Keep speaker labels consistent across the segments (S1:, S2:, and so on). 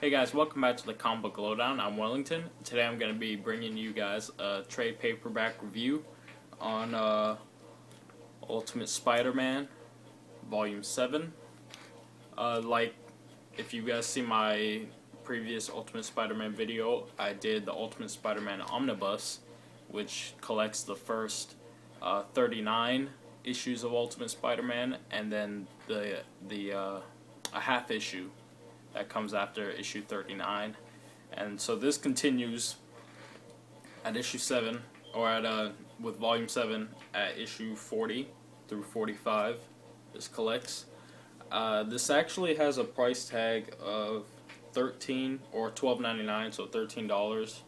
S1: Hey guys, welcome back to the Comic Book Lowdown. I'm Wellington. Today I'm going to be bringing you guys a trade paperback review on Ultimate Spider-Man Volume 7. If you guys see my previous Ultimate Spider-Man video, I did the Ultimate Spider-Man Omnibus, which collects the first 39 issues of Ultimate Spider-Man, and then a half issue that comes after issue 39. And so this continues at issue 7, or at with volume 7 at issue 40 through 45. This collects. This actually has a price tag of $13 or $12.99, so $13,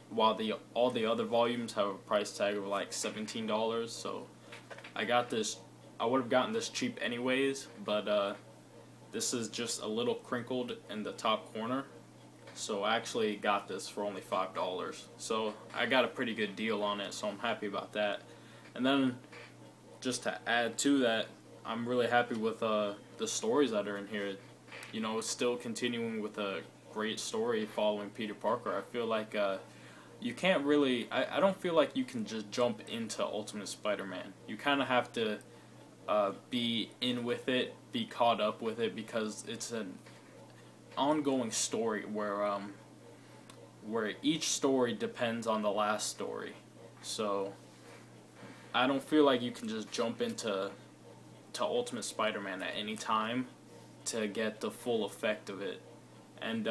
S1: while all the other volumes have a price tag of like $17. So I got this. I would have gotten this cheap anyways, but this is just a little crinkled in the top corner, so I actually got this for only $5. So I got a pretty good deal on it, so I'm happy about that. And then, just to add to that, I'm really happy with the stories that are in here. You know, it's still continuing with a great story following Peter Parker. I feel like you can't really, I don't feel like you can just jump into Ultimate Spider-Man. You kind of have to be in with it, be caught up with it, because it's an ongoing story where each story depends on the last story. So I don't feel like you can just jump into Ultimate Spider-Man at any time to get the full effect of it. And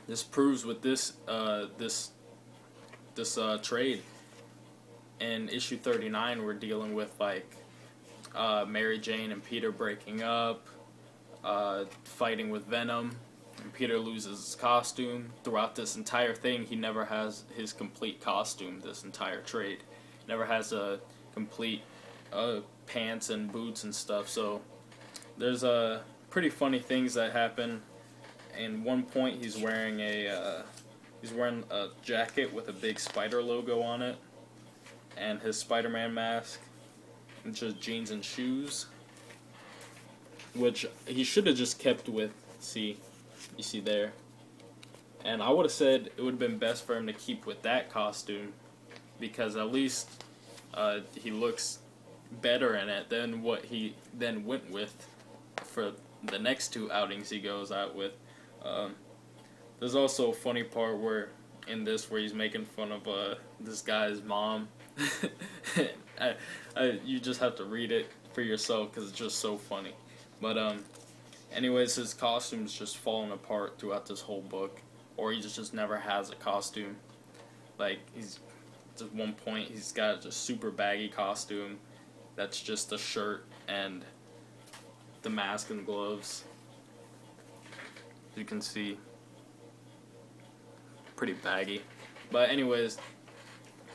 S1: this proves with this trade. In issue 39, we're dealing with like Mary Jane and Peter breaking up, fighting with Venom, and Peter loses his costume. Throughout this entire thing, he never has his complete costume, this entire trade. Never has a complete pants and boots and stuff. So there's pretty funny things that happen. In one point, he's wearing a jacket with a big spider logo on it, and his Spider-Man mask, and just jeans and shoes, which he should have just kept with. See, you see there. And I would have said it would have been best for him to keep with that costume, because at least he looks better in it than what he then went with for the next two outings he goes out with. There's also a funny part where he's making fun of this guy's mom. You just have to read it for yourself because it's just so funny. But anyways, his costume's just falling apart throughout this whole book, or he just never has a costume. Like, at one point he's got a super baggy costume that's just a shirt and the mask and gloves. You can see, pretty baggy. But anyways,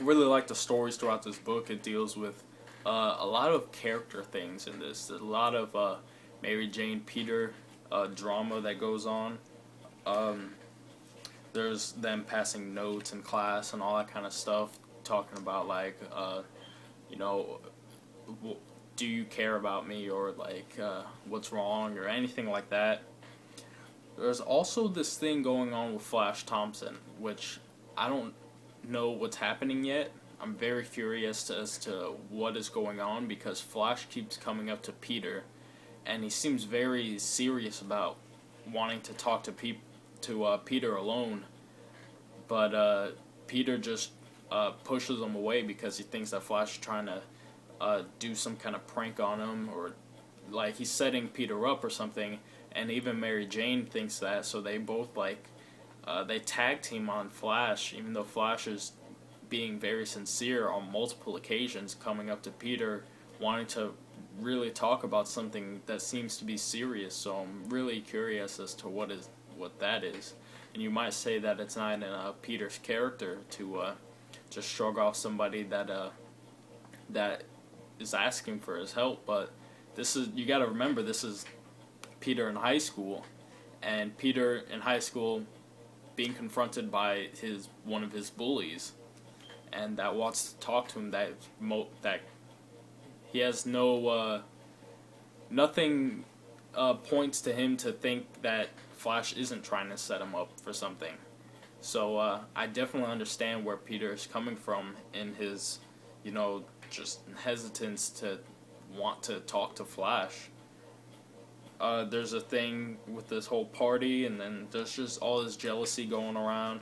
S1: I really like the stories throughout this book. It deals with a lot of character things in this. There's a lot of Mary Jane, Peter drama that goes on. There's them passing notes in class and all that kind of stuff, talking about like, you know, do you care about me, or like what's wrong, or anything like that. There's also this thing going on with Flash Thompson, which I don't know what's happening yet. I'm very curious as to what is going on, because Flash keeps coming up to Peter, and he seems very serious about wanting to talk to Peter alone, but Peter just pushes him away because he thinks that Flash is trying to do some kind of prank on him, or like he's setting Peter up or something. And even Mary Jane thinks that, so they both like they tag team on Flash, even though Flash is being very sincere on multiple occasions, coming up to Peter, wanting to really talk about something that seems to be serious. So I'm really curious as to what that is. And you might say that it's not in Peter's character to just shrug off somebody that is asking for his help, but this is, you got to remember, this is Peter in high school, and Peter in high school being confronted by one of his bullies, and that wants to talk to him, that he has nothing points to him to think that Flash isn't trying to set him up for something. So I definitely understand where Peter is coming from in his, just hesitance to want to talk to Flash. There's a thing with this whole party, and then there's just all this jealousy going around.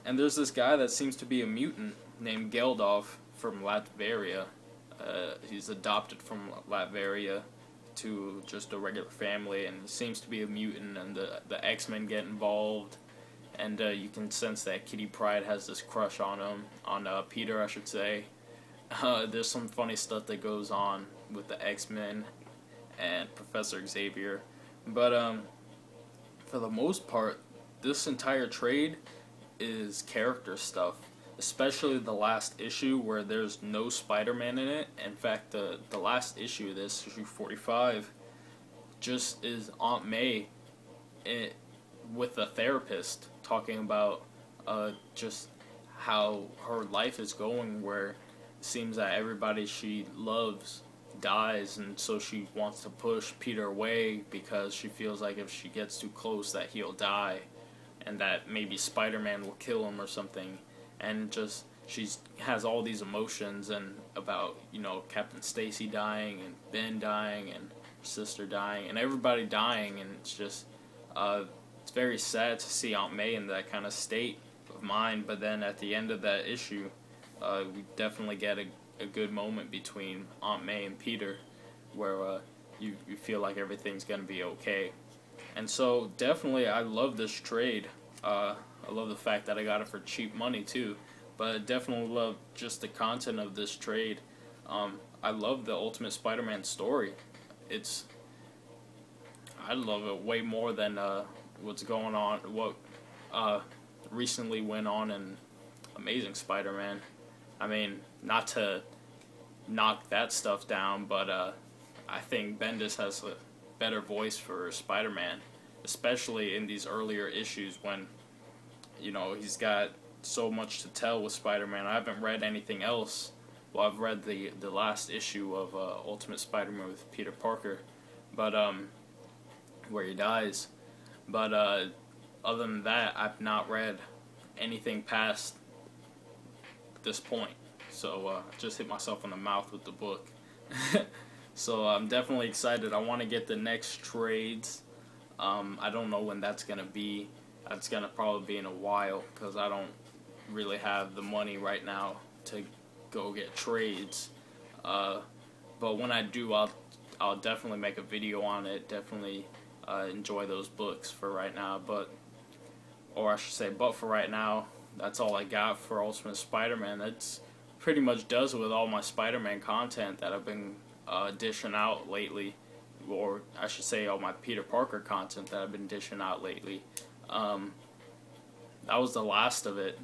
S1: And there's this guy that seems to be a mutant named Geldof from Latveria. He's adopted from Latveria to just a regular family, and he seems to be a mutant, and the X-Men get involved. And you can sense that Kitty Pryde has this crush on him, on Peter, I should say. There's some funny stuff that goes on with the X-Men and Professor Xavier. But for the most part, this entire trade is character stuff. Especially the last issue where there's no Spider-Man in it. In fact, the last issue of this, issue 45, just is Aunt May with a therapist talking about just how her life is going, where it seems that everybody she loves dies, and so she wants to push Peter away because she feels like if she gets too close that he'll die, and that maybe Spider-Man will kill him or something. And just she has all these emotions, and about Captain Stacy dying and Ben dying and her sister dying and everybody dying, and it's just it's very sad to see Aunt May in that kind of state of mind. But then at the end of that issue, we definitely get a good moment between Aunt May and Peter, where you feel like everything's gonna be okay. And so definitely I love this trade. I love the fact that I got it for cheap money too, but I definitely love just the content of this trade. I love the Ultimate Spider-Man story. I love it way more than what's going on, what recently went on in Amazing Spider-Man. I mean, not to knock that stuff down, but I think Bendis has a better voice for Spider-Man, especially in these earlier issues when he's got so much to tell with Spider-Man. I haven't read anything else. Well, I've read the last issue of Ultimate Spider-Man with Peter Parker, but where he dies. But other than that, I've not read anything past this point. So just hit myself in the mouth with the book. So I'm definitely excited. I want to get the next trades. I don't know when that's gonna be. It's gonna probably be in a while because I don't really have the money right now to go get trades. But when I do, I'll definitely make a video on it. Definitely enjoy those books for right now. But for right now, that's all I got for Ultimate Spider-Man. That's pretty much does it with all my Spider-Man content that I've been dishing out lately, or I should say all my Peter Parker content that I've been dishing out lately. That was the last of it,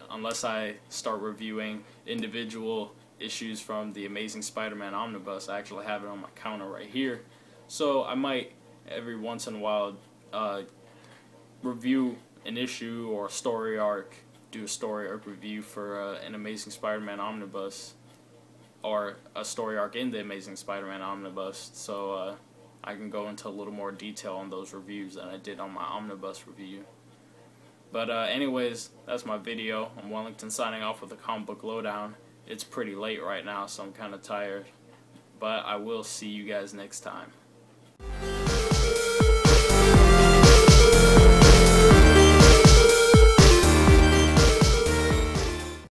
S1: unless I start reviewing individual issues from the Amazing Spider-Man Omnibus. I actually have it on my counter right here, so I might every once in a while review an issue or a story arc, do a story arc review for an Amazing Spider-Man Omnibus, or a story arc in the Amazing Spider-Man Omnibus, so I can go into a little more detail on those reviews than I did on my Omnibus review. But anyways, that's my video. I'm Wellington signing off with a comic book lowdown. It's pretty late right now, so I'm kind of tired. But I will see you guys next time.